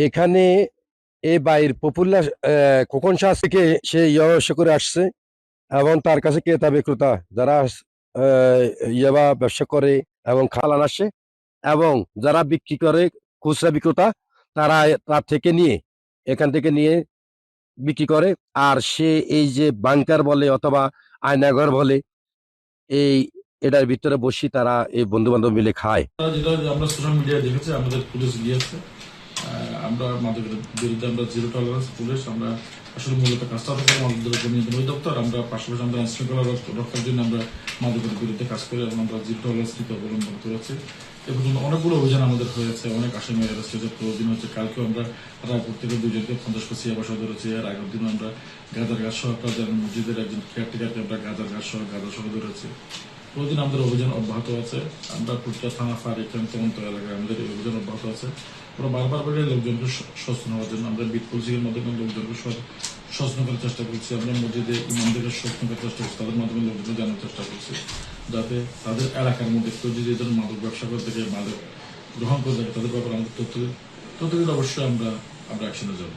এখানে এই বাইর পপুলার খোকন শাহ থেকে সে ব্যবসা করে আসছে এবং তার কাছে ক্রেতা বিক্রেতা যারা আহ, ইয়াবা ব্যবসা করে এবং খালান আসে এবং যারা বিক্রি করে খুচরা বিক্রেতা তারা তার থেকে নিয়ে এখান থেকে নিয়ে বিক্রি করে। আর সে এই যে বাংকার বলে অথবা আয়নাঘর বলে এই এটার ভিতরে বসি তারা এই বন্ধু বান্ধব মিলে খায়। যেটা আমরা সোশ্যাল মিডিয়ায় দেখেছি, আমাদের পুলিশ গিয়েছে। আমরা মাদকের বিরুদ্ধে আমরা জিরো টলারেন্স পুলিশ। আমরা আসলে মূলত কাজটা থেকে মাদকের উপর নিয়ন্ত্রণ অধিদপ্তর। আমরা পাশাপাশি আমরা আইনশৃঙ্খলা রক্ষার জন্য আমরা মাদকের বিরুদ্ধে কাজ করি এবং আমরা জিরো টলারেন্স নীতি অবলম্বন করেছি। এ পর্যন্ত অনেকগুলো অভিযান আমাদের হয়েছে, অনেক আসামি অ্যারেস্ট হয়েছে। প্রতিদিন হচ্ছে, কালকেও আমরা রায়পুর থেকে দুজনকে 50 কেজি বাসা ধরেছি। এর আগের দিনও আমরা গাঁজার গাছ সহ মসজিদের একজন কেয়ারটেকারকে আমরা গাঁজার গাছ সহ গাঁজা সহ ধরেছি। প্রতিদিন আমাদের অভিযান অব্যাহত আছে। আমরা কুষ্টিয়া থানা ফাঁড়িখান তদন্ত এলাকায় আমাদের এই অভিযান অব্যাহত আছে। আমরা বারবার করে লোকজনকে সচেতন হওয়ার জন্য আমরা বিট পুলিশের মাধ্যমে লোকজনকে সচেতন করার চেষ্টা করছি। আমরা মসজিদে ইমামদেরকে সচেতন করার চেষ্টা করছি, তাদের মাধ্যমে লোকজনকে জানার চেষ্টা করছি, যাতে তাদের এলাকার মধ্যে কেউ যদি এদের মাদক ব্যবসা করে থেকে মাদক গ্রহণ করে থাকে তাদের ব্যাপারে আমাদের তথ্য অবশ্যই আমরা অ্যাকশনে যাবো।